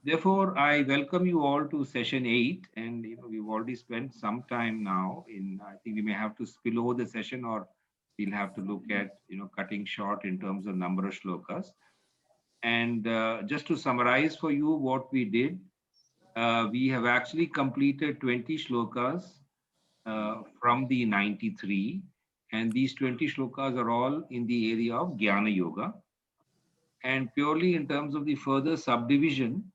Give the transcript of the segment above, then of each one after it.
Therefore, I welcome you all to session 8, and we've already spent some time now. I think we may have to spill over the session, or we'll have to look at cutting short in terms of number of shlokas. And just to summarize for you what we did, we have actually completed 20 shlokas from the 93, and these 20 shlokas are all in the area of Jnana Yoga. And purely in terms of the further subdivision,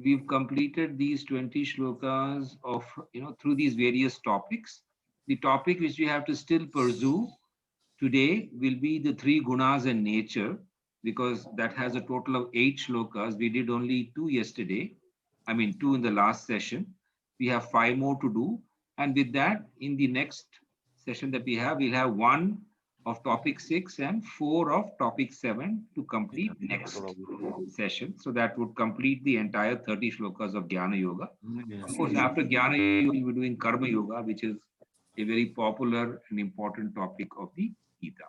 we've completed these 20 shlokas of, through these various topics. The topic which we have to still pursue today will be the three gunas and nature, because that has a total of 8 shlokas. We did only 2 yesterday. I mean, 2 in the last session. We have 5 more to do. And with that, in the next session that we have, we'll have 1 of topic 6 and 4 of topic 7 to complete next session. So that would complete the entire 30 shlokas of Jnana Yoga. Of course, after Jnana Yoga, we'll be doing Karma Yoga, which is a very popular and important topic of the Gita.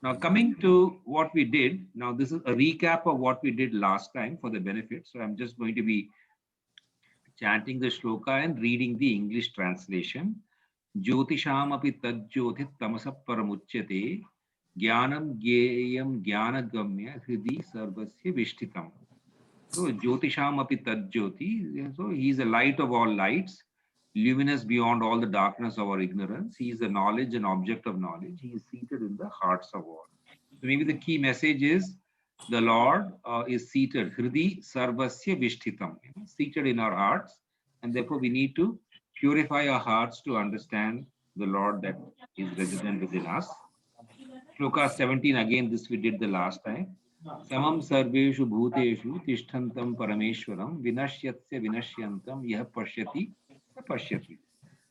Now, coming to what we did, now this is a recap of what we did last time for the benefit. So I'm just going to be chanting the shloka and reading the English translation. Jyotisham api tajyothit tamasap paramuchyate jnanam gyeyam jnanagamya hridi sarvasya vishtitam. So Jyotisham api tajyoti, so he is the light of all lights, luminous beyond all the darkness of our ignorance. He is the knowledge and object of knowledge. He is seated in the hearts of all. So maybe the key message is the Lord is seated, Hridi Sarvasya Vishtitam, seated in our hearts, and therefore we need to purify our hearts to understand the Lord that is resident within us. Shloka 17, again, this we did the last time. Samam sarveshu bhuteshu tishtantam parameshwaram vinashyatya vinashyantam yah pashyati pashyati.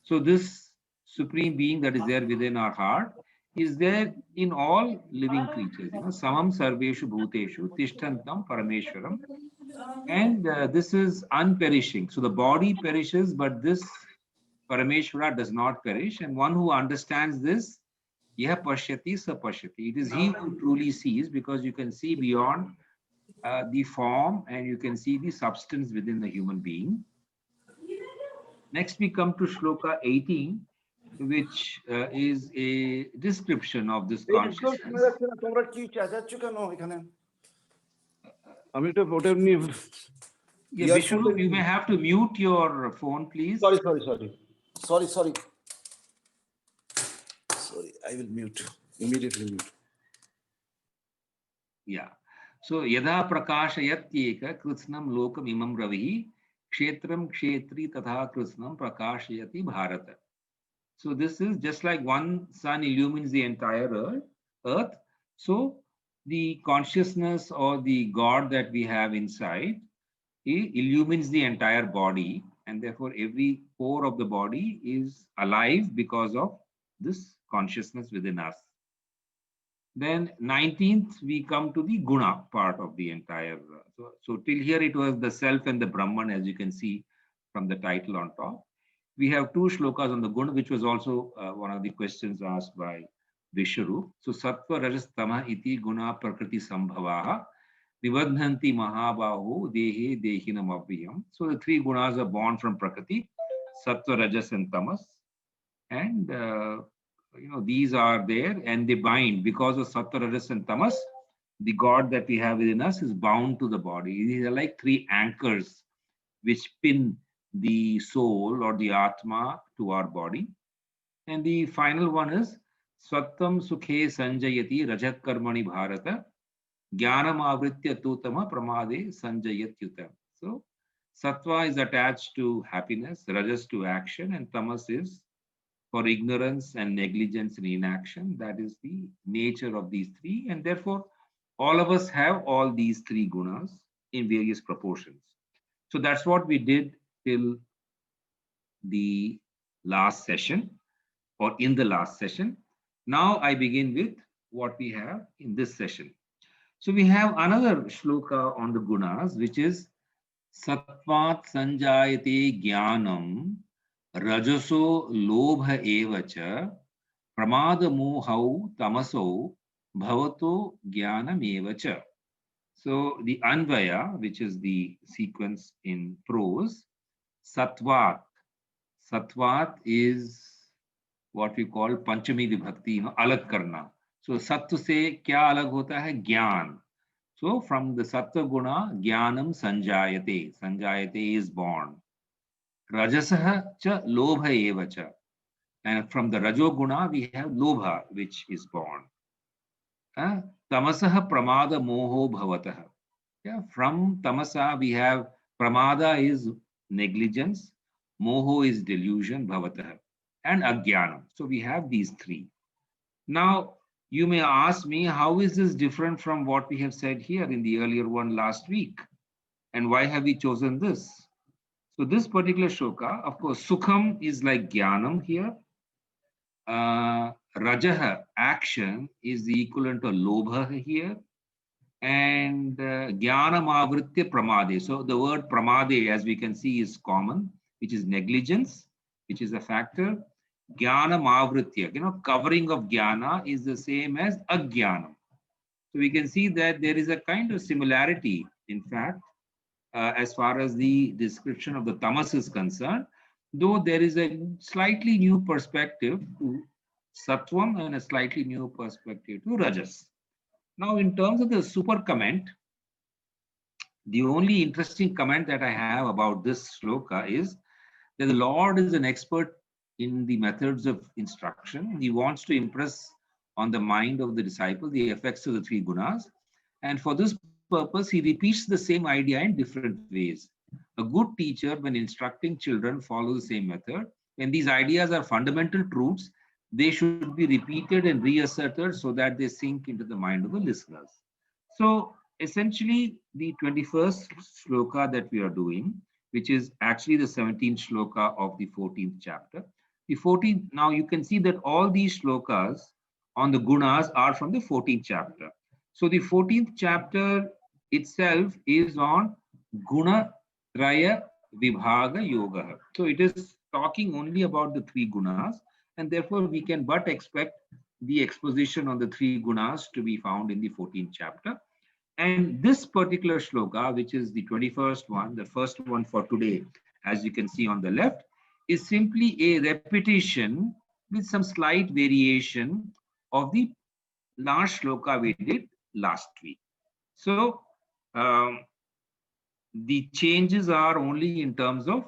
So this supreme being that is there within our heart is there in all living creatures. Samam sarveshu bhuteshu tishtantam parameshwaram. And this is unperishing. So the body perishes, but this Parameshwara does not perish. And one who understands this, Yah pashyati sa pashyati. It is he who truly sees, because you can see beyond the form and you can see the substance within the human being. Next, we come to Shloka 18, which is a description of this consciousness. Yeah, Vishnu, you may have to mute your phone, please. Sorry. I will mute. Immediately mute. Yeah. So, Yada Prakashayatyeka Kritsnam Lokam Imam Ravihi Kshetram Kshetri Tatha Kritsnam Prakashayati Bharata. So, this is just like one sun illumines the entire earth. So, the consciousness or the God that we have inside, he illumines the entire body, and therefore every pore of the body is alive because of this consciousness within us. Then 19th, we come to the guna part of the entire. So till here it was the self and the Brahman, as you can see from the title on top. We have 2 shlokas on the guna, which was also one of the questions asked by Vishwarup. So Sattva Rajas Tama iti guna prakriti sambhavaha Nivadhanti Mahabahu Dehe Dehinam Avyam. So the 3 gunas are born from Prakriti, Sattva, Rajas, and Tamas. And these are there and they bind because of Sattva, Rajas, and Tamas. The God that we have within us is bound to the body. These are like 3 anchors which pin the soul or the Atma to our body. And the final one is Swattam Sukhe Sanjayati Rajat Karmani Bharata. Jnanam avritya tutama pramade sanjayatyutam. So, sattva is attached to happiness, rajas to action, and tamas is for ignorance and negligence and inaction. That is the nature of these 3. And therefore, all of us have all these 3 gunas in various proportions. So, that's what we did till the last session or in the last session. Now, I begin with what we have in this session. So we have another shloka on the gunas, which is Sattvat Sanjayate Jnanam Rajaso Lobha Evacha Pramada Mohau Tamaso Bhavato Jnanam Evacha. So the Anvaya, which is the sequence in prose, Satvat. Satvat is what we call Panchami Vibhakti, alag karna. So Sattva se kya alag hota hai? Gyan. So from the Sattva guna, Gyanam Sanjayate. Sanjayate is born. Rajasaha cha lobha eva cha. And from the Rajoguna, we have Lobha, which is born. Tamasaha Pramada Moho Bhavataha. Yeah, from Tamasa, we have Pramada is negligence, Moho is delusion, Bhavataha, and Agyanam. So we have these three. Now, you may ask me, how is this different from what we have said here in the earlier one last week? And why have we chosen this? So this particular shloka, of course, Sukham is like Gyanam here. Rajaha, action, is the equivalent of Lobha here. And Jnanam Avritya Pramade. So the word Pramade, as we can see, is common, which is negligence, which is a factor. Jnanam Avritya, covering of Jnana is the same as Ajnanam. So we can see that there is a kind of similarity, in fact, as far as the description of the tamas is concerned, though there is a slightly new perspective to Sattvam and a slightly new perspective to Rajas. Now, in terms of the super comment, the only interesting comment that I have about this shloka is that the Lord is an expert in the methods of instruction. He wants to impress on the mind of the disciple the effects of the three gunas. And for this purpose, he repeats the same idea in different ways. A good teacher, when instructing children, follows the same method. When these ideas are fundamental truths, they should be repeated and reasserted so that they sink into the mind of the listeners. So essentially, the 21st shloka that we are doing, which is actually the 17th shloka of the 14th chapter. The 14th, now you can see that all these shlokas on the gunas are from the 14th chapter. So the 14th chapter itself is on Guna Traya Vibhaga Yoga. So it is talking only about the three gunas, and therefore we can but expect the exposition on the three gunas to be found in the 14th chapter. And this particular shloka, which is the 21st one, the first one for today, as you can see on the left, is simply a repetition with some slight variation of the last shloka we did last week. So the changes are only in terms of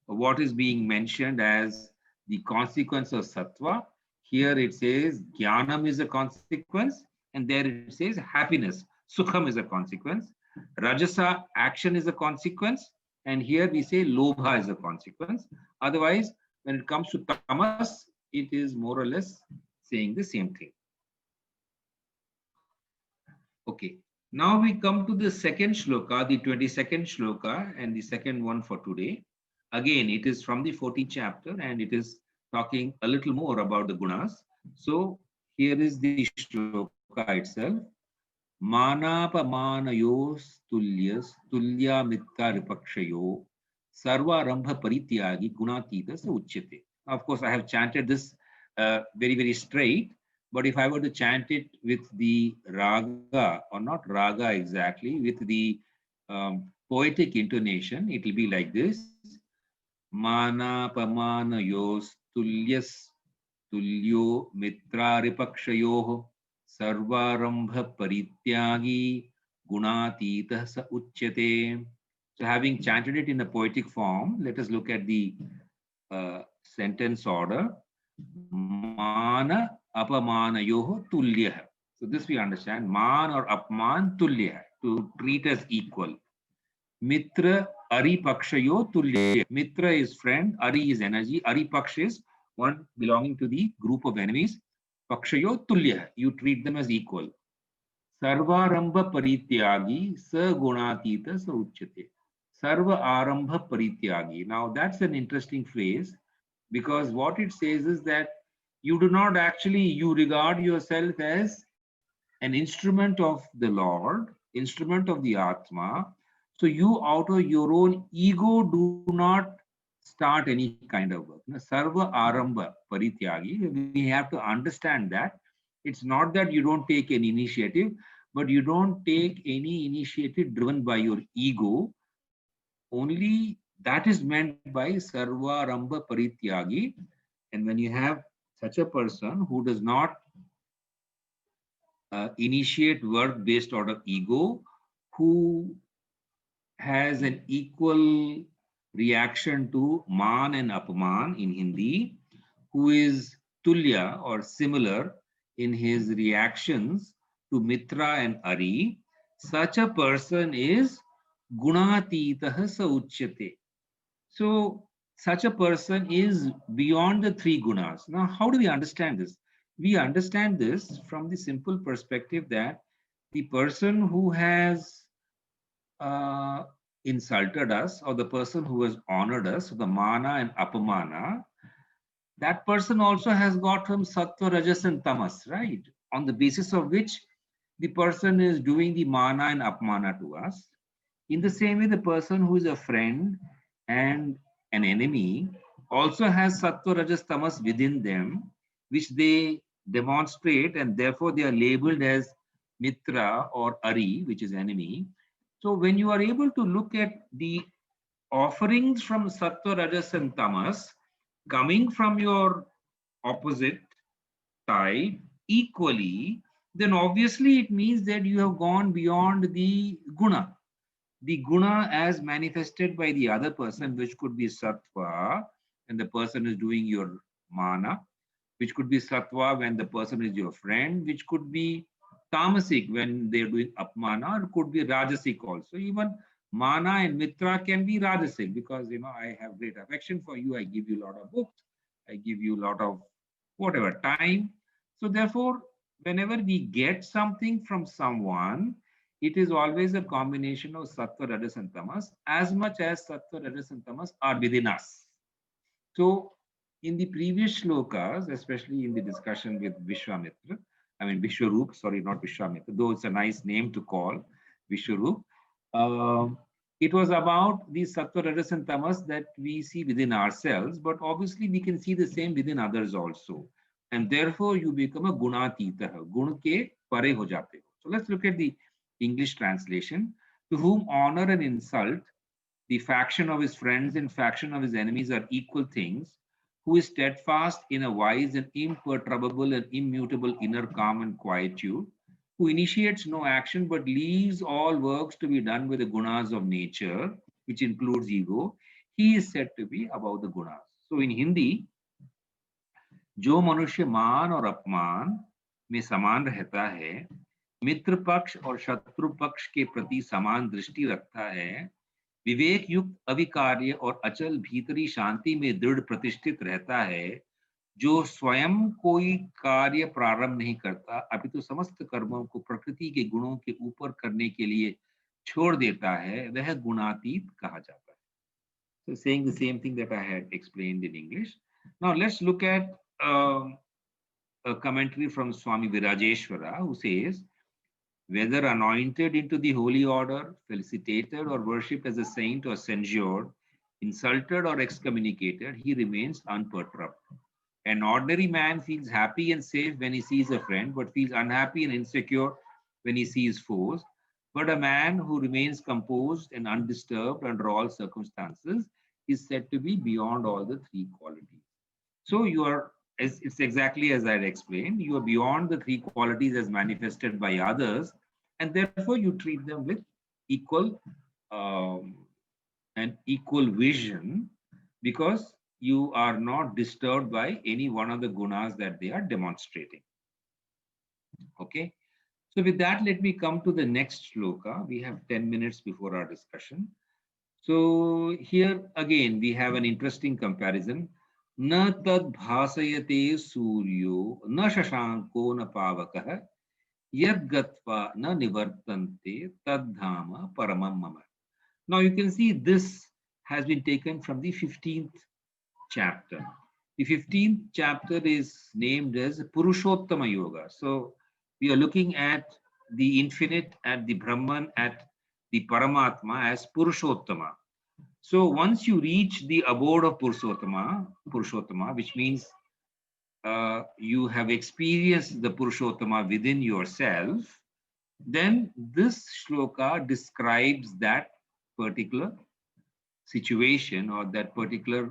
what is being mentioned as the consequence of sattva. Here it says jnanam is a consequence, and there it says happiness, sukham is a consequence. Rajasa, action, is a consequence, and here we say lobha is a consequence. Otherwise, when it comes to tamas, it is more or less saying the same thing. Okay, now we come to the second shloka, the 22nd shloka, and the second one for today. Again, it is from the 14th chapter, and it is talking a little more about the gunas. So here is the shloka itself. Manapamanayos tulyas tulya mitta ripakshayo sarva rambha parityagi gunatita sa uchyate. Of course, I have chanted this very, very straight. But if I were to chant it with the raga, or not raga exactly, with the poetic intonation, it will be like this. Mana pamana yos tulyas tulyo mitra ripakshayoh sarvarambha parityagi gunatita sa uchyate. So having chanted it in a poetic form, let us look at the sentence order. Mana apamanayoh tulyah. So this we understand. Man or apman tulyah, to treat as equal. Mitra ari pakshayo tulyah. Mitra is friend, ari is energy, ari paksha is one belonging to the group of enemies. Pakshayo tulyah, you treat them as equal. Sarva arambha parityagi sa gunatita sa uchyate. Sarva arambha parityagi. Now that's an interesting phrase, because what it says is that you do not actually, you regard yourself as an instrument of the Lord, instrument of the Atma. So you out of your own ego do not start any kind of work. Sarva arambha parityagi, we have to understand that it's not that you don't take any initiative, but you don't take any initiative driven by your ego. Only that is meant by Sarva Ramba Parityagi. And when you have such a person who does not initiate work based out of ego, who has an equal reaction to man and apman in Hindi, who is tulya or similar in his reactions to Mitra and Ari, such a person is gunatitah sa uchyate. So such a person is beyond the three gunas. Now, how do we understand this? We understand this from the simple perspective that the person who has uh, insulted us, or the person who has honored us, so the mana and apamana, that person also has got some sattva, rajas, and tamas, right? On the basis of which the person is doing the mana and apmana to us. In the same way, the person who is a friend and an enemy also has sattva, rajas, tamas within them, which they demonstrate, and therefore they are labeled as mitra or ari, which is enemy. So when you are able to look at the offerings from sattva, rajas, and tamas coming from your opposite side equally, then obviously it means that you have gone beyond the guna as manifested by the other person, which could be sattva, and the person is doing your mana, which could be sattva when the person is your friend, which could be tamasic when they're doing apmana, or could be rajasic also. Even mana and mitra can be rajasic because I have great affection for you. I give you a lot of books. I give you a lot of whatever time. So therefore, whenever we get something from someone, it is always a combination of sattva, rajas, and tamas, as much as sattva, rajas, and tamas are within us. So in the previous shlokas, especially in the discussion with Vishwamitra, I mean Vishwarup, sorry, not Vishwamitra, though it's a nice name to call Vishwarup, it was about the sattva, rajas, and tamas that we see within ourselves, but obviously we can see the same within others also. And therefore you become a gunatita, gun ke pare ho jate ho. So let's look at the English translation. To whom honor and insult, the faction of his friends and faction of his enemies are equal things, who is steadfast in a wise and imperturbable and immutable inner calm and quietude, who initiates no action but leaves all works to be done with the gunas of nature, which includes ego, he is said to be above the gunas. So in Hindi, जो मनुष्य मान और अपमान में समान रहता है, मित्र पक्ष और शत्रु पक्ष के प्रति समान दृष्टि रखता है, विवेक युक्त अविकार्य और अचल भीतरी शांति में दृढ़ प्रतिष्ठित रहता है, जो स्वयं कोई कार्य प्रारंभ नहीं करता अपितु समस्त कर्मों को प्रकृति के गुणों के ऊपर करने के लिए छोड़ देता है, वह गुणातीत कहा जाता है. So saying the same thing that I had explained in English. Now let's look at a commentary from Swami Virajeshwara, who says, whether anointed into the holy order, felicitated or worshipped as a saint or censured, insulted or excommunicated, he remains unperturbed. An ordinary man feels happy and safe when he sees a friend, but feels unhappy and insecure when he sees foes. But a man who remains composed and undisturbed under all circumstances is said to be beyond all the three qualities. So you are, it's exactly as I had explained, you are beyond the three qualities as manifested by others, and therefore you treat them with equal and equal vision, because you are not disturbed by any one of the gunas that they are demonstrating. Okay. So with that, let me come to the next shloka. We have 10 minutes before our discussion. So here again, we have an interesting comparison. न तद भासयते सूर्यो न शशांको न पावकः यद गत्वा न निवर्तन्ते तद धाम परमं मम. Now you can see this has been taken from the 15th chapter. The 15th chapter is named as Purushottama Yoga. So we are looking at the infinite, at the Brahman, at the Paramatma as Purushottama. So once you reach the abode of Purushottama, which means you have experienced the Purushottama within yourself, then this shloka describes that particular situation or that particular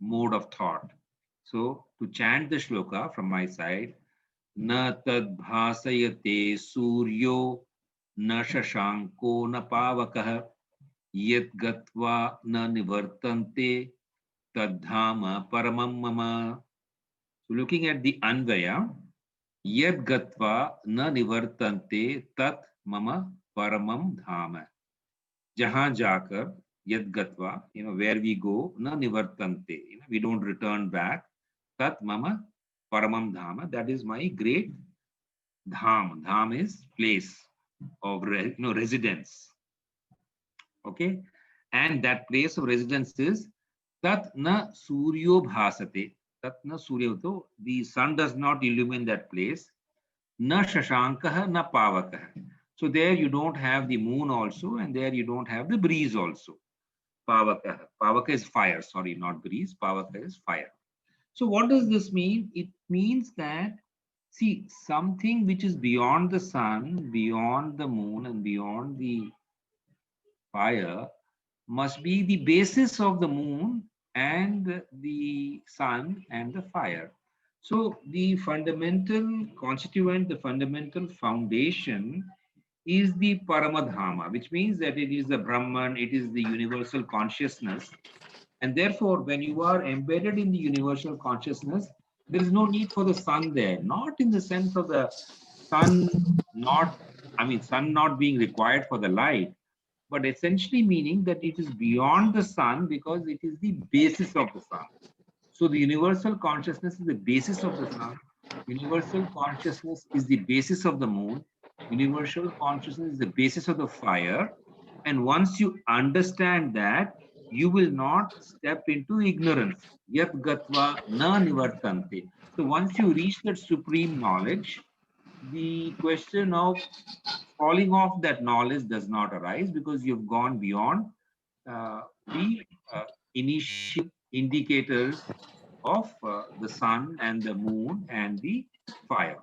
mode of thought. So to chant the shloka from my side, na tad bhasayate suryo na shashanko na pavakah yet gatva na nivartante tadhama paramam mama. So looking at the Anvaya, yet gatva na nivartante tat mama paramam dhama. Jahan jakar, yad gatva, where we go, na nivartante, we don't return back. Tat mama paramam dhama, that is my great dham. Dham is place of residence. Okay, and that place of residence is tat na suryo bhasate. Tat na suryo, so the sun does not illumine that place. Na shashankah na pavakah. So there you don't have the moon also, and there you don't have the breeze also. Pavaka. Pavaka is fire, sorry, not breeze. Pavaka is fire. So what does this mean? It means that, see, something which is beyond the sun, beyond the moon, and beyond the fire must be the basis of the moon and the sun and the fire. So the fundamental constituent, the fundamental foundation is the Paramadhama, which means that it is the Brahman, it is the universal consciousness. And therefore, when you are embedded in the universal consciousness, there is no need for the sun there, not in the sense of the sun sun not being required for the light, but essentially meaning that it is beyond the sun because it is the basis of the sun. So the universal consciousness is the basis of the sun. Universal consciousness is the basis of the moon. Universal consciousness is the basis of the fire. And once you understand that, you will not step into ignorance. Yat gatva na nivartante. So once you reach that supreme knowledge, the question of falling off that knowledge does not arise because you've gone beyond the initial indicators of the sun and the moon and the fire.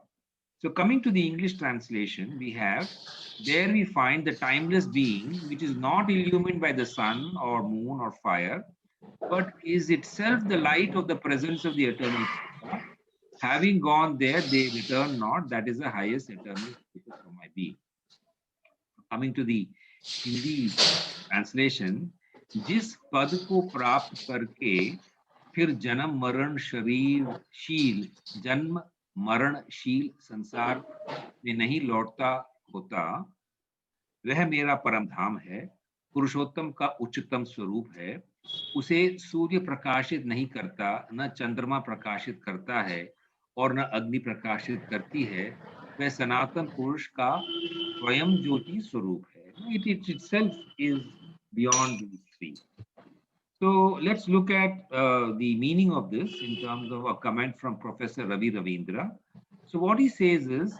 So coming to the English translation, there we find the timeless being, which is not illumined by the sun or moon or fire, but is itself the light of the presence of the eternal Purusha. Having gone there, they return not. That is the highest eternal status of my being. Coming to the Hindi translation, जिस पद को प्राप्त करके फिर जन्म मरण शरीरशील जन्म मरणशील संसार में नहीं लौटता होता, वह मेरा परम धाम है, पुरुषोत्तम का उच्चतम स्वरूप है। उसे सूर्य प्रकाशित नहीं करता, न चंद्रमा प्रकाशित करता है और न अग्नि प्रकाशित करती है। वह सनातन पुरुष का स्वयं ज्योति स्वरूप है। It itself is beyond these three. So let's look at the meaning of this in terms of a comment from Professor Ravi Ravindra. So what he says is,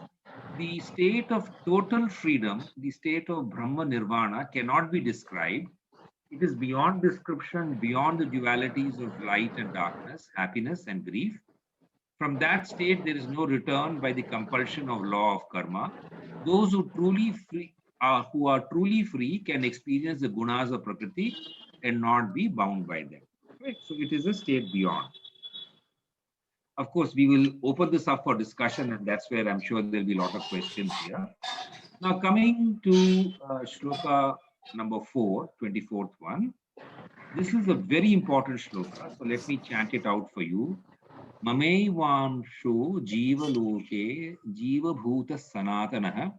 the state of total freedom, the state of Brahma Nirvana cannot be described. It is beyond description, beyond the dualities of light and darkness, happiness and grief. From that state, there is no return by the compulsion of law of karma. Those who are truly free can experience the gunas of Prakriti and not be bound by them. Right? So it is a state beyond. Of course, we will open this up for discussion, and that's where I'm sure there'll be a lot of questions here. Now, coming to shloka number 4, 24th one. This is a very important shloka, so let me chant it out for you. Mamaivansho jiva loke jiva bhuta sanatanaha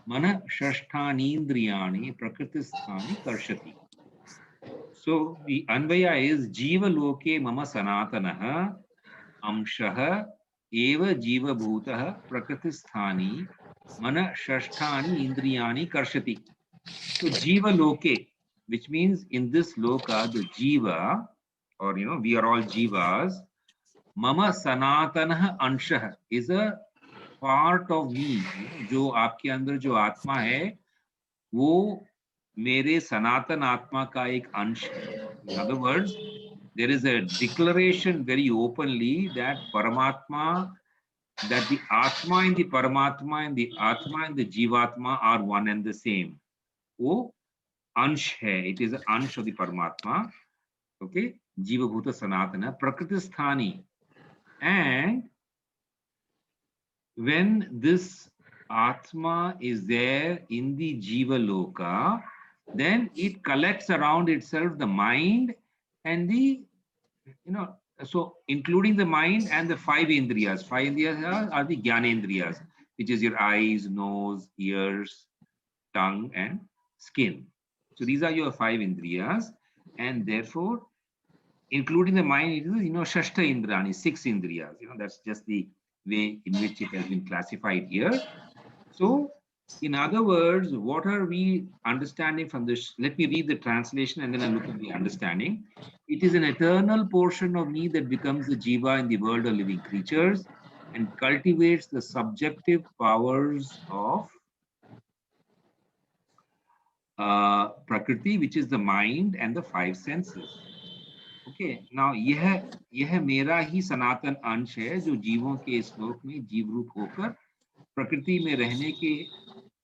mana shashtanindriyani prakritisthani karshati. So the Anvaya is jiva loke mama sanatanaha amshaha eva jiva bhutah prakritisthani mana shashthani indriyani karshati. So jiva loke, which means in this loka, the jiva, or we are all jivas, mama sanatanah anshah is a part of me. जो आपके अंदर जो आत्मा है, वो मेरे सनातन आत्मा का एक अंश है. In other words, there is a declaration very openly that Paramatma that the Atma and the Paramatma and the Atma and the Jivatma are one and the same. वो अंश है, it is an अंश of the Paramatma. Okay, Jiva Bhuta Sanatana, Prakriti Sthani. And when this Atma is there in the Jiva Loka, then it collects around itself the mind and the, so including the mind and the five indriyas. Five indriyas are the Jnanendriyas, which is your eyes, nose, ears, tongue, and skin. So these are your five indriyas, and therefore, including the mind, it is, Shashta Indrani, six indriyas. That's just the way in which it has been classified here. So, in other words, what are we understanding from this? Let me read the translation and then I'll look at the understanding. It is an eternal portion of me that becomes the jiva in the world of living creatures and cultivates the subjective powers of Prakriti, which is the mind and the five senses. Okay, now यह मेरा ही सनातन अंश है जो जीवों के श्लोक में जीव रूप होकर प्रकृति में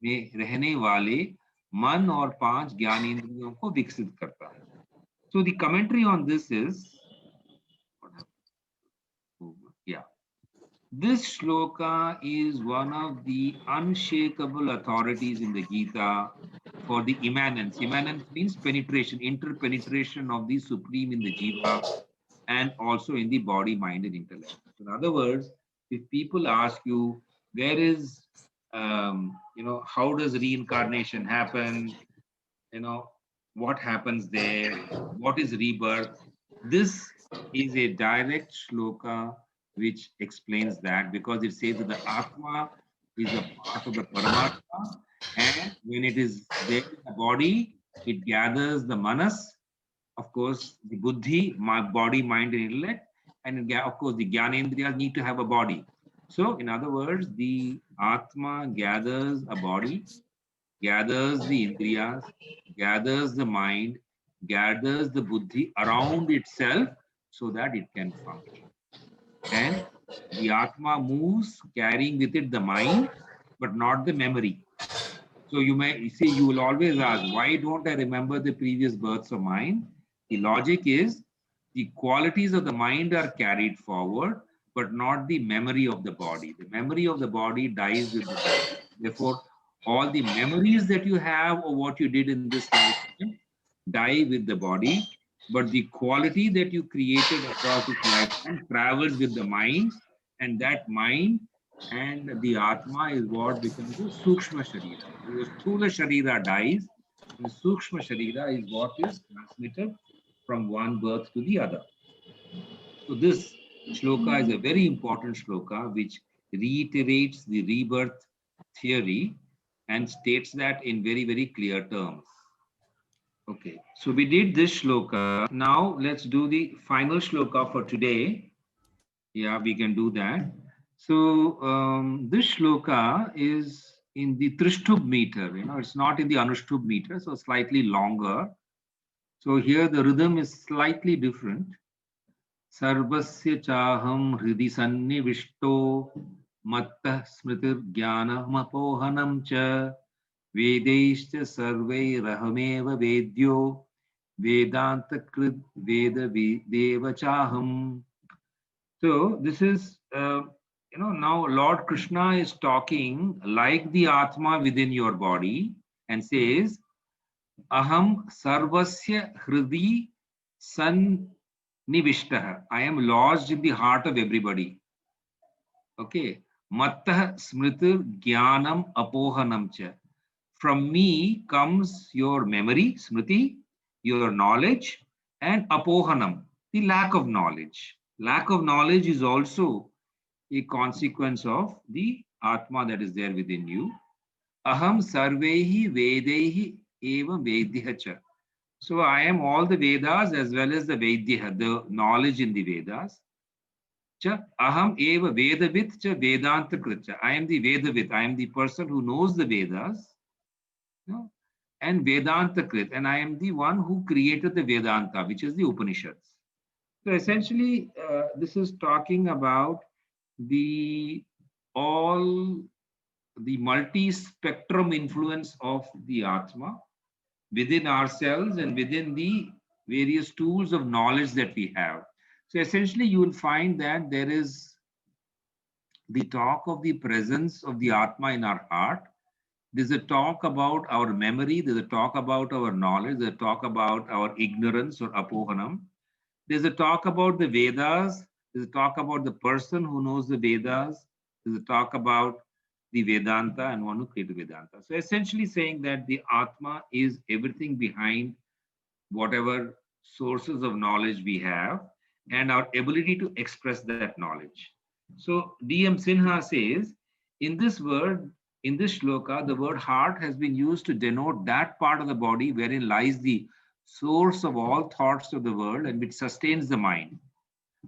रहने वाले मन और पांच ज्ञानेंद्रियों को विकसित करता है. So the commentary on this is, this shloka is one of the unshakable authorities in the Gita for the immanence. Immanence means penetration, interpenetration of the supreme in the jiva and also in the body, mind, and intellect. In other words, if people ask you, where is, how does reincarnation happen? What happens there? What is rebirth? This is a direct shloka which explains that, because it says that the Atma is a part of the Paramatma, and when it is there in the body, it gathers the manas, of course, the buddhi, my body, mind, and intellect, and of course, the jnanendriyas need to have a body. So, in other words, the Atma gathers a body, gathers the indriyas, gathers the mind, gathers the buddhi around itself so that it can function. And the Atma moves carrying with it the mind, but not the memory. So you may see, you will always ask, why don't I remember the previous births of mine? The logic is the qualities of the mind are carried forward, but not the memory of the body. The memory of the body dies with the body. Therefore, all the memories that you have of what you did in this lifetime die with the body, but the quality that you created across this lifetime travels with the mind, and that mind and the Atma is what becomes the Sukshma Sharira. The Sthula Sharira dies, and the Sukshma Sharira is what is transmitted from one birth to the other. So this shloka is a very important shloka which reiterates the rebirth theory and states that in very, very clear terms. Okay, so we did this shloka. Now let's do the final shloka for today. Yeah, we can do that. So this shloka is in the Trishtubh meter. It's not in the Anushtubh meter, so slightly longer. So here the rhythm is slightly different. Sarvasya chaham hridi sannivishto mattah smritir jnanam apohanam cha vedaishcha sarvairahameva vedyo vedanta krid veda deva chaham. So this is, now Lord Krishna is talking like the Atma within your body and says, Aham sarvasya hridi sannivishtaha. I am lodged in the heart of everybody. Okay. Mattah smritir jnanam apohanam cha. From me comes your memory, smriti, your knowledge, and apohanam, the lack of knowledge. Lack of knowledge is also a consequence of the Atma that is there within you. Aham sarvehi vedehi eva vedyacha. So I am all the Vedas as well as the Vedya, the knowledge in the Vedas. Cha aham eva vedavit cha vedanta kritcha. I am the Vedavit. I am the person who knows the Vedas. And Vedanta Krit, and I am the one who created the Vedanta, which is the Upanishads. So essentially, this is talking about the all the multi-spectrum influence of the Atma within ourselves and within the various tools of knowledge that we have. So essentially, you will find that there is the talk of the presence of the Atma in our heart. There's a talk about our memory. There's a talk about our knowledge. There's a talk about our ignorance or apohanam. There's a talk about the Vedas. There's a talk about the person who knows the Vedas. There's a talk about the Vedanta and one who created Vedanta. So essentially saying that the Atma is everything behind whatever sources of knowledge we have and our ability to express that knowledge. So D.M. Sinha says, in this word, in this shloka, the word heart has been used to denote that part of the body wherein lies the source of all thoughts of the world and which sustains the mind.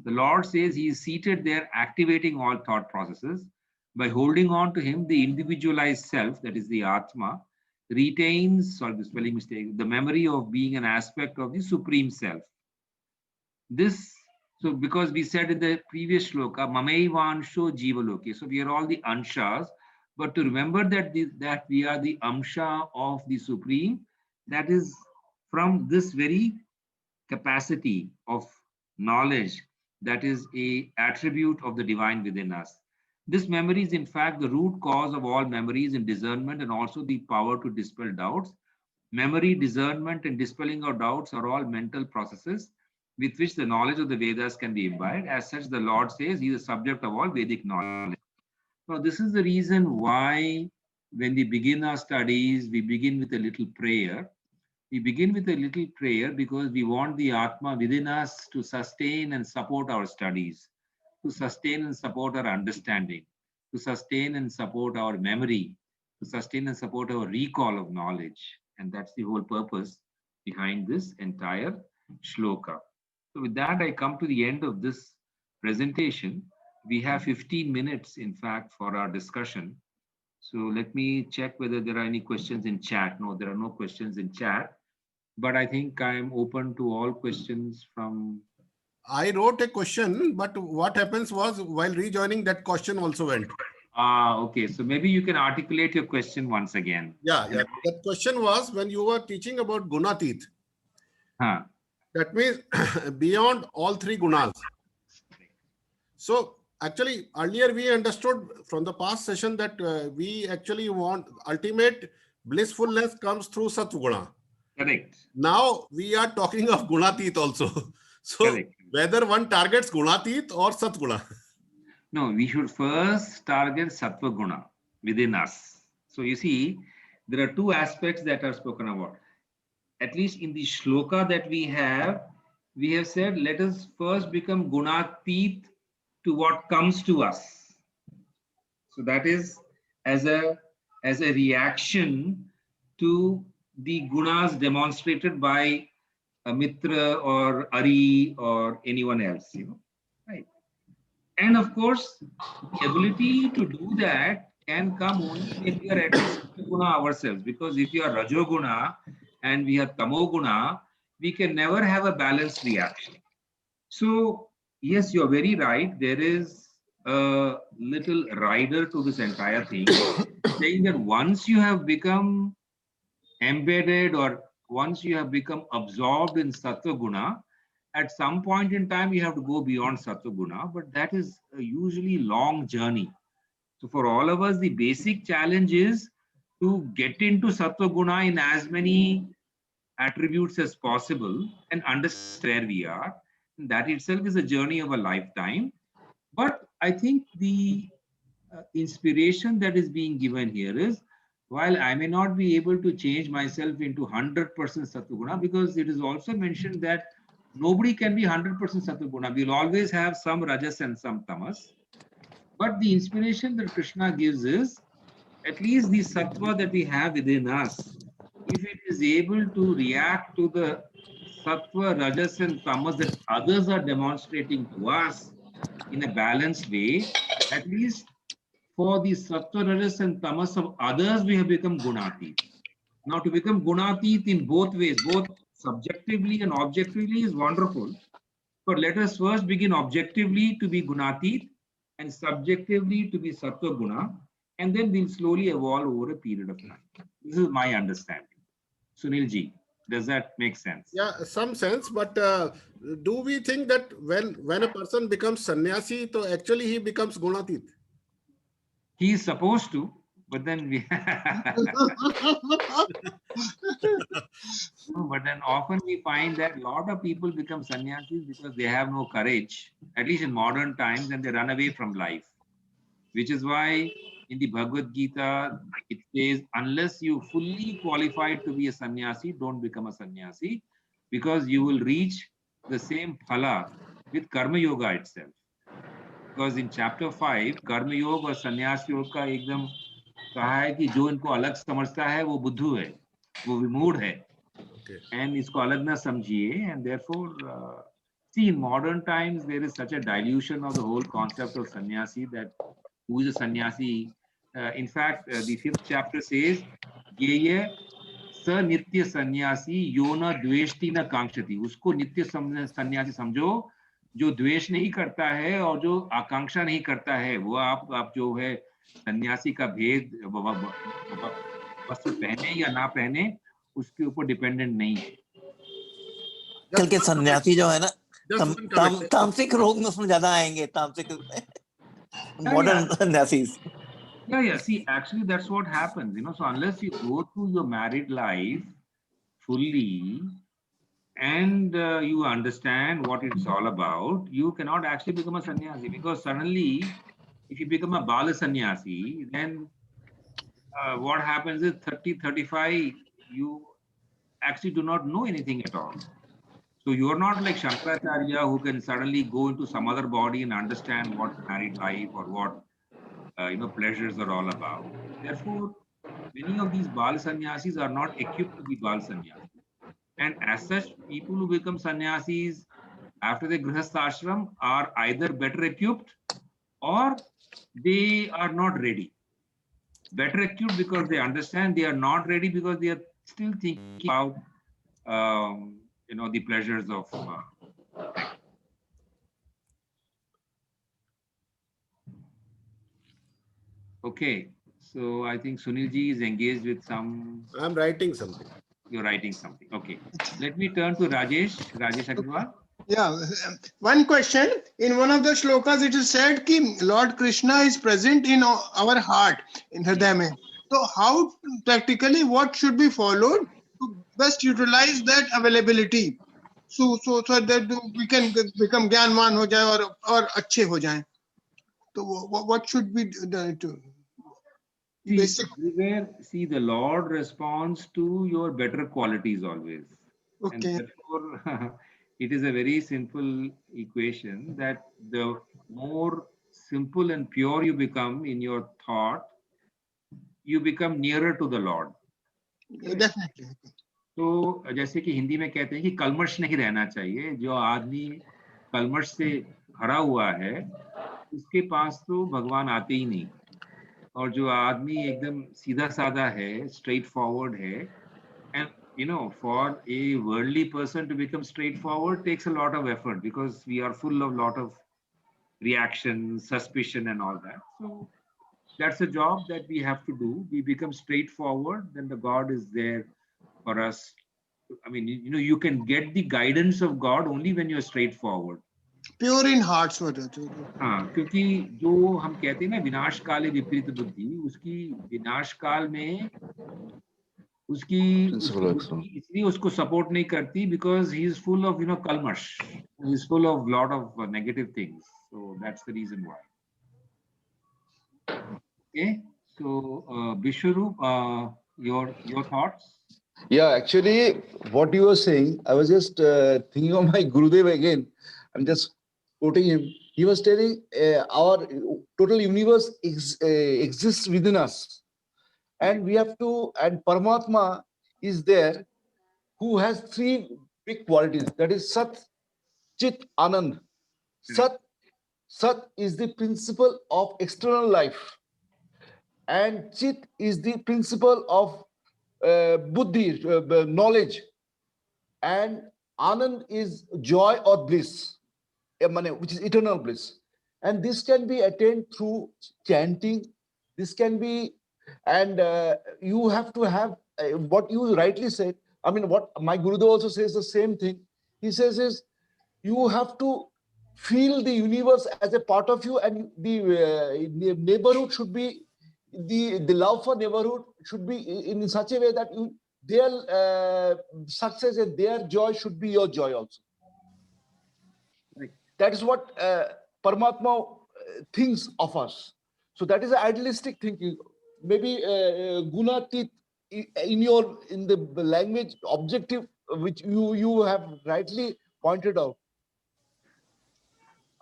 The Lord says he is seated there, activating all thought processes. By holding on to him, the individualized self, that is the Atma, retains, sorry, the spelling mistake, the memory of being an aspect of the Supreme Self. This, so because we said in the previous shloka, Mamaivansho Jivaloke, so we are all the Anshas, but to remember that, that we are the Amsha of the Supreme, that is from this very capacity of knowledge that is a attribute of the divine within us. This memory is in fact the root cause of all memories and discernment and also the power to dispel doubts. Memory, discernment and dispelling of doubts are all mental processes with which the knowledge of the Vedas can be imbibed. As such, the Lord says he is the subject of all Vedic knowledge. Now, this is the reason why when we begin our studies, we begin with a little prayer. We begin with a little prayer because we want the Atma within us to sustain and support our studies, to sustain and support our understanding, to sustain and support our memory, to sustain and support our recall of knowledge. And that's the whole purpose behind this entire shloka. So with that, I come to the end of this presentation. We have 15 minutes, in fact, for our discussion. So let me check whether there are any questions in chat. No, there are no questions in chat. But I think I'm open to all questions from... I wrote a question, but what happens was while rejoining, that question also went. Okay. So maybe you can articulate your question once again. Yeah. That question was when you were teaching about Gunatit. Huh. That means beyond all three gunas. So actually, earlier we understood from the past session that we actually want ultimate blissfulness comes through Satvaguna. Correct. Now we are talking of Gunatit also. So Correct. whether one targets Gunatit or Satguna. No, we should first target Sattva Guna within us. So you see, there are two aspects that are spoken about. At least in the shloka that we have said, let us first become Gunatit to what comes to us. So that is as a reaction to the gunas demonstrated by a Mitra or Ari or anyone else, right? And of course, the ability to do that can come only if we are at least guna ourselves. Because if you are Rajoguna and we have Tamoguna, we can never have a balanced reaction. So yes, you're very right. There is a little rider to this entire thing, saying that once you have become embedded or once you have become absorbed in Sattva Guna, at some point in time, you have to go beyond Sattva Guna, but that is a usually long journey. So for all of us, the basic challenge is to get into Sattva Guna in as many attributes as possible and understand where we are. And that itself is a journey of a lifetime. But I think the inspiration that is being given here is, while I may not be able to change myself into 100% Sattva-guna, because it is also mentioned that nobody can be 100% Sattva-guna. We'll always have some Rajas and some Tamas. But the inspiration that Krishna gives is, at least the Sattva that we have within us, if it is able to react to the Sattva, Rajas and Tamas that others are demonstrating to us in a balanced way, at least for the Sattva, Rajas and Tamas of others, we have become Gunatit. Now to become Gunatit in both ways, both subjectively and objectively is wonderful. But let us first begin objectively to be Gunatit. and subjectively to be Sattva Guna, and then we'll slowly evolve over a period of time. This is my understanding. Sunil ji, does that make sense? Yeah, some sense, but do we think that when a person becomes sannyasi, so actually he becomes gunatit? He is supposed to, but then we no, but then often we find that a lot of people become sannyasis because they have no courage, at least in modern times, and they run away from life. Which is why in the Bhagavad Gita it says, unless you fully qualified to be a sannyasi, don't become a sannyasi, because you will reach the same phala with Karma Yoga itself. Because in chapter 5, Karma Yoga और संन्यास योग का एकदम कहा है कि जो इनको अलग समझता है वो बुद्धू है, वो विमूढ़ है, and इसको अलग ना समझिए, and therefore see, in modern times there is such a dilution of the whole concept of sannyasi that who is a sannyasi. In fact, the 5th chapter says, Yeya sa nitya sannyasi yona dveshti na kankshati. उसको नित्य सन्यासी समझो जो द्वेष नहीं करता है और जो आकांक्षा नहीं करता है. वो आप जो है सन्यासी का भेद वस्त्र पहने या ना पहने उसके ऊपर डिपेंडेंट नहीं है. कल के सन्यासी जो है ना तामसिक रोग में उसमें ज्यादा आएंगे. तामसिक modern sannyasis. Yeah. See, actually, that's what happens. So unless you go through your married life fully and you understand what it's all about, you cannot actually become a sannyasi. Because suddenly, if you become a bala sannyasi, then what happens is 30, 35, you actually do not know anything at all. So you're not like Shankaracharya who can suddenly go into some other body and understand what married life or what pleasures are all about. Therefore, many of these Bal Sannyasis are not equipped to be Bal Sannyasis. And as such, people who become sannyasis after the Grihastha ashram are either better equipped or they are not ready. Better equipped because they understand, they are not ready because they are still thinking about the pleasures of Okay, so I think Sunilji is engaged with some. I'm writing something. You're writing something. Okay, let me turn to Rajesh Agrawal. Yeah, one question. In one of the shlokas, it is said that Lord Krishna is present in our heart, in Hriday mein. So, how practically what should be followed to best utilize that availability, so that we can become ज्ञानवान हो जाए और अच्छे हो जाएं. So, what should be done to? See, the Lord responds to your better qualities always. Okay. And therefore, it is a very simple equation that the more simple and pure you become in your thought, you become nearer to the Lord. Definitely. तो जैसे कि हिंदी में कहते हैं कि कलमश नहीं रहना चाहिए. जो आदमी कलमश से भरा हुआ है उसके पास तो भगवान आते ही नहीं. और जो आदमी एकदम सीधा साधा है, straight forward है, and for a worldly person to become straightforward takes a lot of effort because we are full of lot of reaction, suspicion and all that. So that's a job that we have to do. We become straightforward, then the God is there for us. I mean, you can get the guidance of God only when you're straightforward. Pure in hearts हो जाते. हाँ, क्योंकि जो हम कहते हैं ना विनाश काले विपरीत बुद्धि, उसकी विनाश काल में उसकी इसलिए उसको सपोर्ट नहीं करती because he is full of kalmash, he is full of lot of negative things. So that's the reason why. Okay, so Vishwaroop, your thoughts? Yeah, actually, what you were saying, I was just thinking of my Gurudev again. I'm just quoting him. He was telling our total universe exists within us. And we have to, and Paramatma is there who has three big qualities. That is Sat, Chit, Anand. Sat is the principle of external life. And Chit is the principle of buddhi, knowledge. And Anand is joy or bliss, which is eternal bliss. And this can be attained through chanting. This can be, and you have to have what you rightly said. I mean, what my Gurudev also says the same thing. He says is, you have to feel the universe as a part of you, and the neighborhood should be, the love for neighborhood should be in such a way that you, their success and their joy should be your joy also. Right. That is what Paramatma thinks of us. So that is an idealistic thinking. Maybe Gunatit in the language objective which you have rightly pointed out.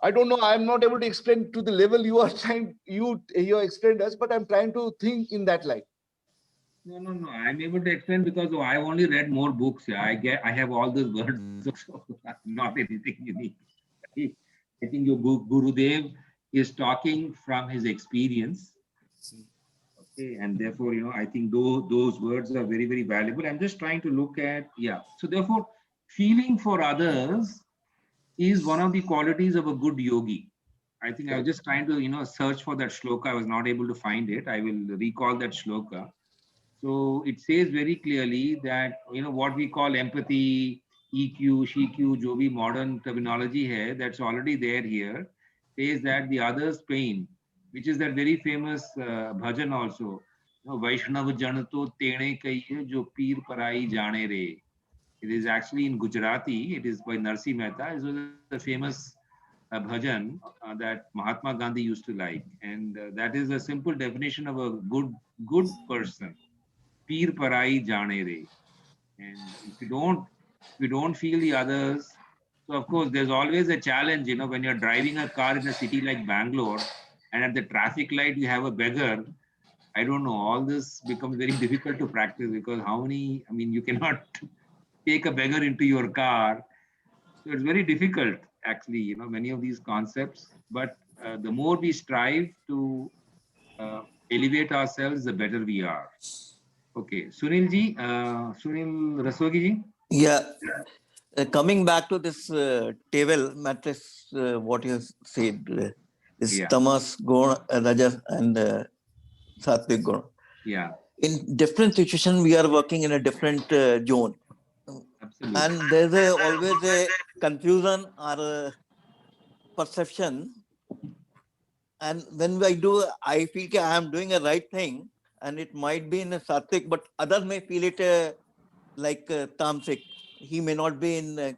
I don't know. I'm not able to explain to the level you are trying. You explained us, but I'm trying to think in that light. No. I'm able to explain because I've only read more books. Yeah, I have all those words, so not anything unique. I think your Gurudev is talking from his experience. Okay, and therefore, I think those words are very, very valuable. I'm just trying to look at, So therefore, feeling for others is one of the qualities of a good yogi. I think I was just trying to, search for that shloka. I was not able to find it. I will recall that shloka. So it says very clearly that, what we call empathy, EQ, SHEQ, jo bhi modern terminology hai, that's already there here, says that the other's pain, which is that very famous bhajan also, Vaishnav Janato Tene Kaiye Jo Peer Parai Jane Re. It is actually in Gujarati. It is by Narsi Mehta. It was a famous bhajan that Mahatma Gandhi used to like, and that is a simple definition of a good person. Peer parai jane re. And if you don't feel the others, so of course there's always a challenge. When you're driving a car in a city like Bangalore, and at the traffic light you have a beggar. I don't know. All this becomes very difficult to practice because you cannot take a beggar into your car. So it's very difficult, actually, many of these concepts. But the more we strive to elevate ourselves, the better we are. Okay, Sunil Rastogi ji. Yeah. Coming back to this table matrix, what you said, is tamas, guna, rajas, and sattvic guna. Yeah. In different situations, we are working in a different zone. Absolutely. And there's always a confusion or a perception. And when I feel that I am doing a right thing, and it might be in a sattvic, but others may feel it like tamasic. He may not be in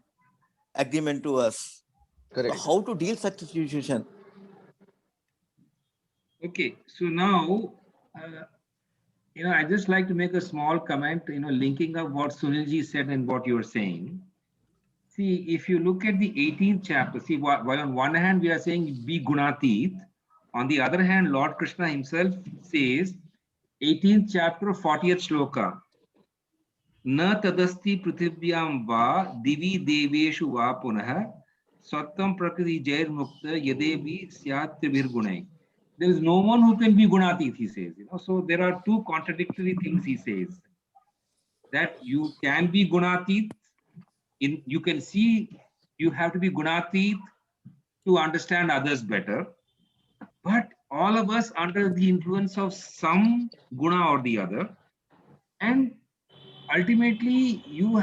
agreement to us. Correct. So how to deal such a situation? Okay, so now, I just like to make a small comment, linking up what Sunilji said and what you're saying. See, if you look at the 18th chapter, see, while on one hand we are saying be gunatit, on the other hand, Lord Krishna himself says, 18th chapter, 40th shloka, Na tadasti prithvivyam va divi deveshu va punah sattam prakriti jair mukta yadevi syat tribhir gunai. There is no one who can be gunatit, he says. So there are two contradictory things he says. That you can be gunatit, you can see you have to be gunatit to understand others better. But all of us under the influence of some guna or the other. And ultimately, you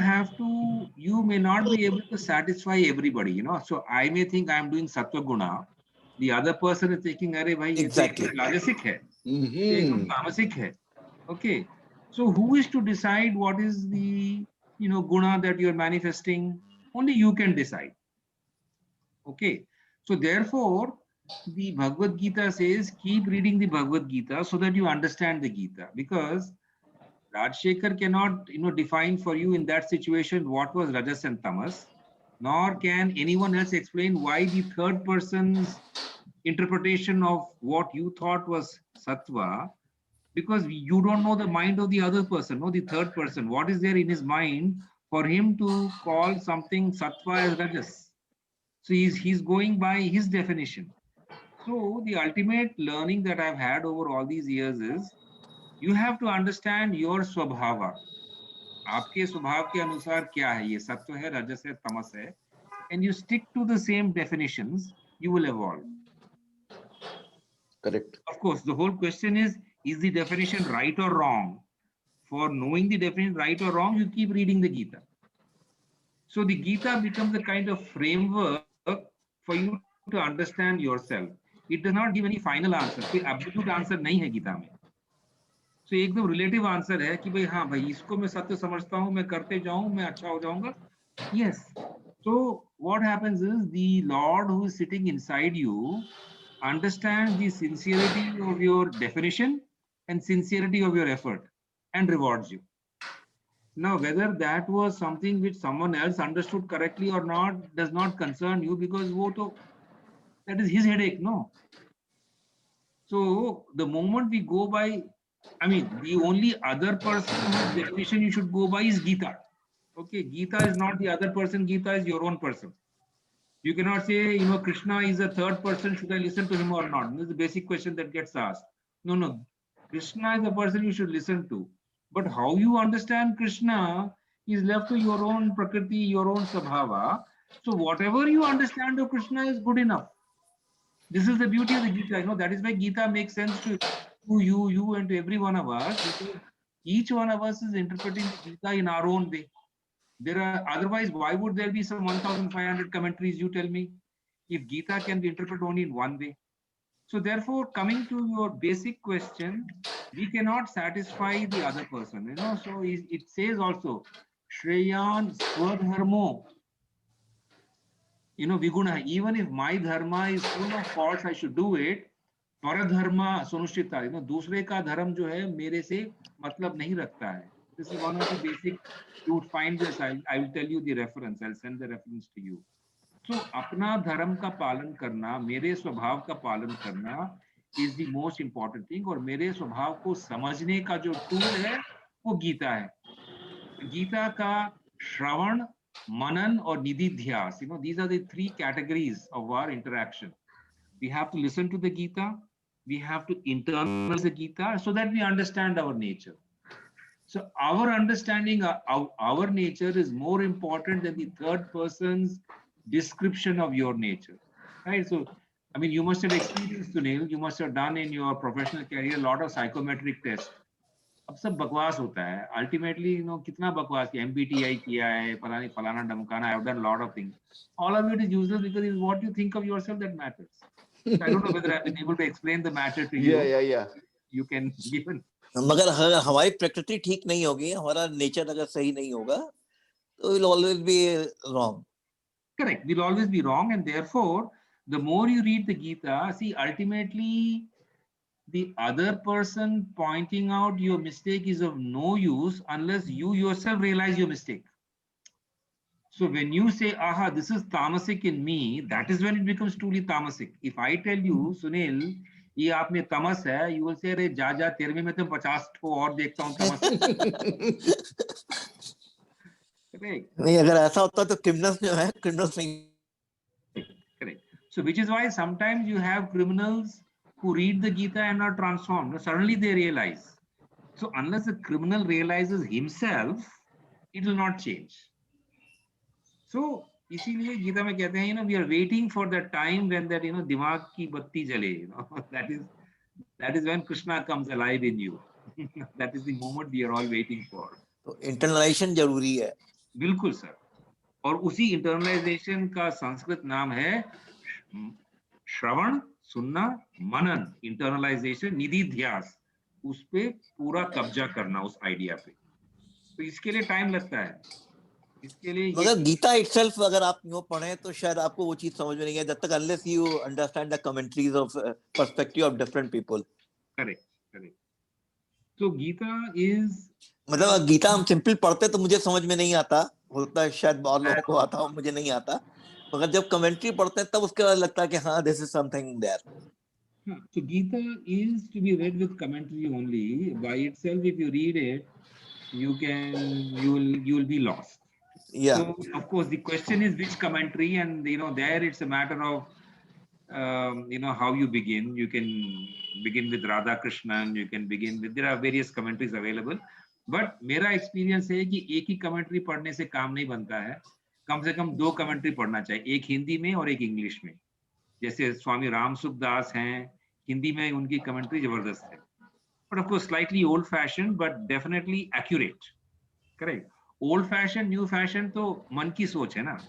may not be able to satisfy everybody, So I may think I'm doing sattva guna. The other person is thinking, "Arey bhai, Exactly. rajasic hai, tamasic hai." Okay. So who is to decide what is the, guna that you're manifesting? Only you can decide. Okay. So therefore, the Bhagavad Gita says, keep reading the Bhagavad Gita so that you understand the Gita, because Rajshekhar cannot, define for you in that situation what was Rajas and Tamas, nor can anyone else explain why the third person's interpretation of what you thought was Sattva, because you don't know the mind of the other person, no, the third person. What is there in his mind for him to call something Sattva as Rajas? So he's going by his definition. So the ultimate learning that I've had over all these years is, you have to understand your swabhava. आपके स्वभाव के अनुसार क्या है, ये सत्व है, रजस है, तमस है, and you stick to the same definitions, you will evolve. Correct. Of course, the whole question is the definition right or wrong? For knowing the definition right or wrong, you keep reading the Gita. So the Gita becomes a kind of framework for you to understand yourself. It does not give any final answer. कोई absolute answer नहीं है गीता में. So एकदम relative answer है कि भाई हाँ भाई इसको मैं सत्य समझता हूँ, मैं करते जाऊँ, मैं अच्छा हो जाऊँगा. Yes. So what happens is the Lord who is sitting inside you understands the sincerity of your definition and sincerity of your effort and rewards you. Now, whether that was something which someone else understood correctly or not does not concern you, because that is his headache, no? So the moment we go by, I mean, the only other person whose definition you should go by is Gita. Okay, Gita is not the other person, Gita is your own person. You cannot say, you know, Krishna is a third person, should I listen to him or not? This is the basic question that gets asked. No, no, Krishna is the person you should listen to. But how you understand Krishna is left to your own prakriti, your own sabhava. So whatever you understand of Krishna is good enough. This is the beauty of the Gita. You know, that is why Gita makes sense to you and to every one of us. Because each one of us is interpreting the Gita in our own way. There are, otherwise, why would there be some 1,500 commentaries, you tell me, if Gita can be interpreted only in one way? So therefore, coming to your basic question, we cannot satisfy the other person, you know. So it says also, Shreyan Swadharmo, you know, Viguna, even if my dharma is full of faults, I should do it. Paradharma Sunushrita, you know, दूसरे का धर्म जो है मेरे से मतलब नहीं रखता है. This is one of the basic, you would find this, I will tell you the reference, I'll send the reference to you. So अपना धर्म का पालन करना, मेरे स्वभाव का पालन करना is the most important thing. और मेरे स्वभाव को समझने का जो टूल है वो गीता है. गीता का श्रवण, मनन और निधिध्यास, you know, these are the three categories of our interaction. We have to listen to the Gita, we have to internalize the Gita so that we understand our nature. So our understanding of our nature is more important than the third person's description of your nature, right? So, I mean, you must have experienced, Sunil, you must have done in your professional career a lot of psychometric tests. अब सब बकवास होता है. Ultimately, you know, कितना बकवास किया, MBTI किया है, फलाना डमकाना, I have done a lot of things. All of it is useless because it's what you think of yourself that matters. So I don't know whether I've been able to explain the matter to you. Yeah. You can even. मगर अगर हमारी प्रकृति ठीक नहीं होगी, हमारा nature अगर सही नहीं होगा, तो will always be wrong. Correct. We'll always be wrong, and therefore, the more you read the Gita, see, ultimately, the other person pointing out your mistake is of no use unless you yourself realize your mistake. So when you say, aha, this is tamasic in me, that is when it becomes truly tamasic. If I tell you, Sunil, ये आप में तमस है, you will say, अरे जा तेरे में मैं तो 50 ठो और देखता हूँ तमस. नहीं, अगर ऐसा होता तो criminals जो है, criminals नहीं. Correct. So which is why sometimes you have criminals who read the Gita and are transformed. Suddenly they realize. So unless the criminal realizes himself, it will not change. So इसीलिए गीता में कहते हैं, you know, we are waiting for that time when that, you know, दिमाग की बत्ती जले, you know, that is when Krishna comes alive in you. That is the moment we are all waiting for. तो internalization जरूरी है. बिल्कुल sir. और उसी internalization का संस्कृत नाम है श्रवण, सुनना, मनन, internalization, निधिध्यास. उस पे पूरा कब्जा करना उस आइडिया पे. तो इसके लिए टाइम लगता है. इसके लिए मगर गीता itself अगर आप यूँ पढ़ें तो शायद आपको वो चीज समझ में नहीं है जब तक unless you understand the commentaries of perspective of different people. Correct. So Gita is, मतलब गीता हम सिंपल पढ़ते तो मुझे समझ में नहीं आता, होता है शायद बहुत लोगों को आता हो, मुझे नहीं आता, मगर जब कमेंट्री पढ़ते हैं तब उसके बाद लगता है कि हाँ, this is something there. So Gita is to be read with commentary only. By itself, if you read it, you will be lost. Yeah. So of course the question is which commentary, and you know, there it's a matter of you know, how you begin. You can begin with Radha Krishnan, you can begin with, there are various commentaries available, but मेरा experience है कि एक ही commentary पढ़ने से काम नहीं बनता है. कम से कम 2 commentary पढ़ना चाहिए, एक हिंदी में और एक इंग्लिश में. जैसे स्वामी राम सुखदास हैं, हिंदी में उनकी कमेंट्री जबरदस्त है. But of course, slightly old-fashioned, but definitely accurate. Correct. Old-fashioned, new-fashioned, तो मन की सोच है ना.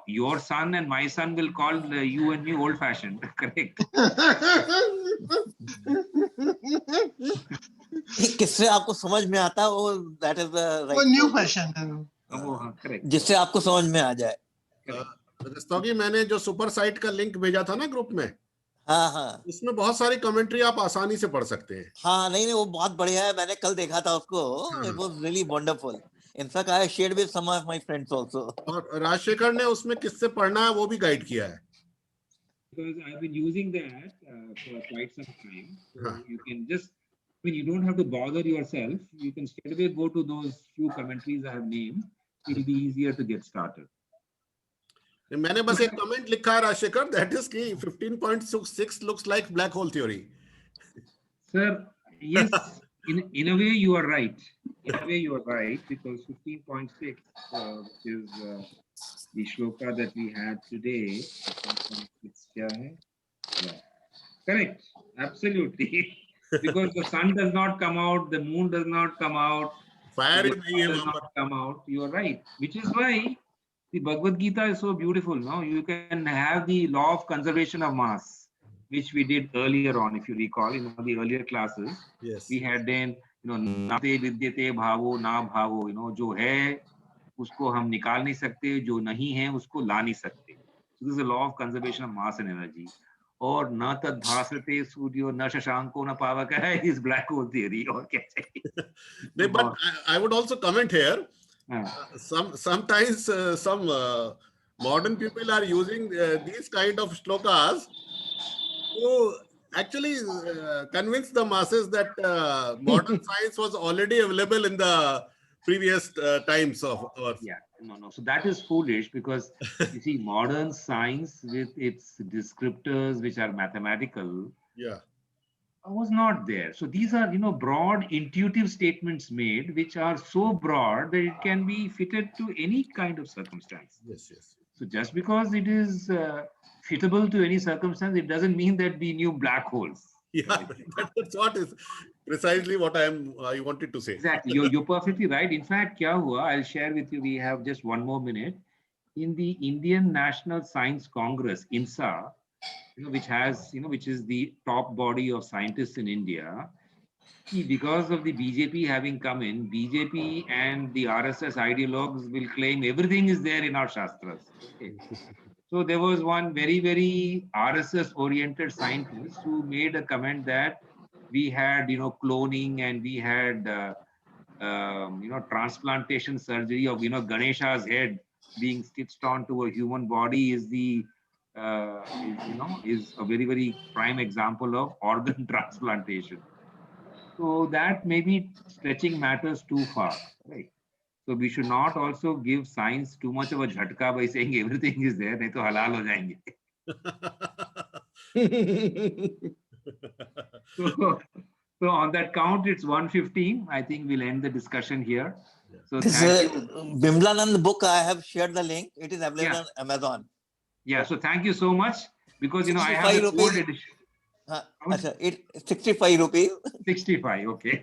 Your son and my son will call you and me old-fashioned. Correct. किससे आपको समझ में आता है वो that is the वो right न्यू word. फैशन. वो हाँ, correct. जिससे आपको समझ में आ जाए. रस्तोगी, मैंने जो सुपर साइट का लिंक भेजा था ना ग्रुप में, हाँ हाँ उसमें बहुत सारी कमेंट्री आप आसानी से पढ़ सकते हैं. हाँ, नहीं नहीं वो बहुत बढ़िया है. मैंने कल देखा था उसको. It was really wonderful. In fact, I shared with some of my friends also. और राजशेखर ने उसमें किससे पढ़ना है वो भी गाइड किया है. Because I've been using that for quite some time. So Huh. you can just, you don't have to bother yourself. You can straight away go to those few commentaries I have named. It'll be easier to get started. मैंने बस एक comment लिखा है Rajshekhar, that is कि 15.6 looks like black hole theory. Sir, yes, in a way you are right. In a way you are right, because 15.6 which is the shloka that we had today. 15.6 क्या है? Yeah. Correct, absolutely. Because the sun does not come out, the moon does not come out, fire the ही नहीं है does वहां पर. not come out. You are right, which is why the Bhagavad Gita is so beautiful. No, you can have the law of conservation of mass, which we did earlier on, if you recall, in the earlier classes. Yes. We had then, nate vidyate bhavo na bhavo, जो है उसको हम निकाल नहीं सकते, जो नहीं है उसको ला नहीं सकते. So this is a law of conservation of mass and energy. और न तद भासते सूर्यो न शशांको न पावकः is black hole theory. और क्या चाहिए? नहीं, but I would also comment here. Sometimes some modern people are using these kind of shlokas to actually convince the masses that modern science was already available in the previous times of our. Yeah, no. So that is foolish, because you see, modern science with its descriptors, which are mathematical, Yeah. was not there. So these are, broad intuitive statements made, which are so broad that it can be fitted to any kind of circumstance. Yes. Yes. So just because it is fittable to any circumstance, it doesn't mean that we knew black holes. Yeah. That's what is precisely what I wanted to say. Exactly. You're perfectly right. In fact, kya hua, I'll share with you. We have just one more minute. In the Indian National Science Congress, INSA, which has, which is the top body of scientists in India, because of the BJP having come in, BJP and the RSS ideologues will claim everything is there in our Shastras. Okay. So there was one very, very RSS-oriented scientist who made a comment that we had, cloning, and we had, transplantation surgery of, Ganesha's head being stitched onto a human body is the, is a very, very prime example of organ transplantation. So that may be stretching matters too far, right? So we should not also give science too much of a jhatka by saying everything is there, nahi to halal ho jayenge. So on that count, it's 1:15. I think we'll end the discussion here. So This thank you. Bimlanand book, I have shared the link. It is available on Amazon. Yeah, so thank you so much, because I have 65 the old rupees. edition. It's 65 rupees. 65, okay.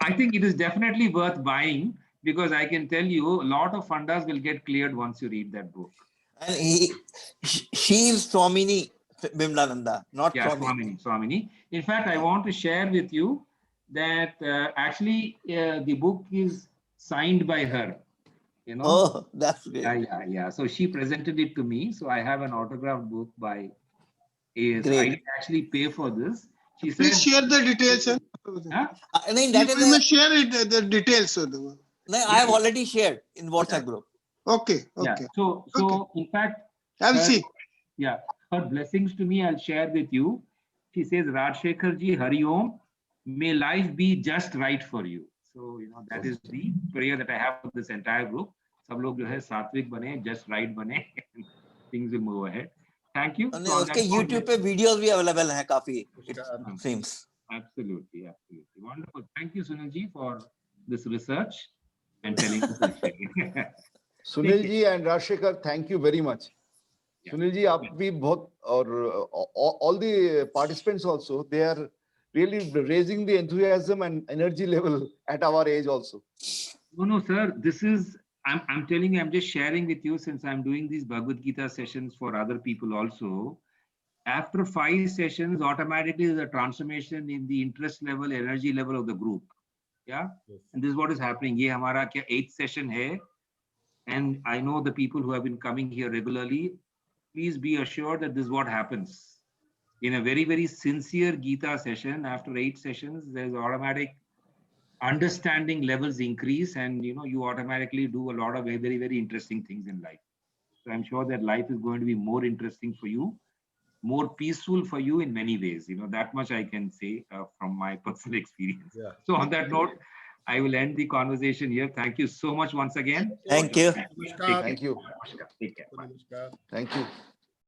I think it is definitely worth buying, because I can tell you a lot of fundas will get cleared once you read that book. And she is Swamini Bimlananda, not Swamini. In fact, I want to share with you that actually the book is signed by her. Oh, that's great. Yeah. So she presented it to me. So I have an autographed book by AS. Great. I didn't actually pay for this. She said, Please share the details. huh? I mean, that You must is share it, the details. I have already shared in WhatsApp group. Okay. Yeah. So in fact, I'll see. Yeah, her blessings to me, I'll share with you. She says, Rajshekhar ji, Hari Om, may life be just right for you. So, that is the prayer that I have for this entire group. Sab log jo hai sattvic bane, just right bane, things will move ahead. Thank you. And So on uske that point, YouTube pe videos bhi available hai kafi, it seems. Absolutely. Wonderful. Thank you, Sunil ji, for this research and telling us. Sunil ji and Rajshekhar, thank you very much. Sunil ji, आप भी बहुत और all the participants also, they are really raising the enthusiasm and energy level at our age also. No, sir. This is, I'm telling you, I'm just sharing with you since I'm doing these Bhagavad Gita sessions for other people also. After 5 sessions, automatically there's a transformation in the interest level, energy level of the group. Yeah. And this is what is happening. Ye hamara kya 8th session hai. And I know the people who have been coming here regularly, please be assured that this is what happens. In a very, very sincere Gita session, after 8 sessions, there's automatic understanding levels increase, and you automatically do a lot of very, very, very interesting things in life. So I'm sure that life is going to be more interesting for you, more peaceful for you in many ways. That much I can say from my personal experience. Yeah. So on that note, I will end the conversation here. Thank you so much once again. Thank you. Take care. Thank you. Take care. Bye. Namaskar. Thank you.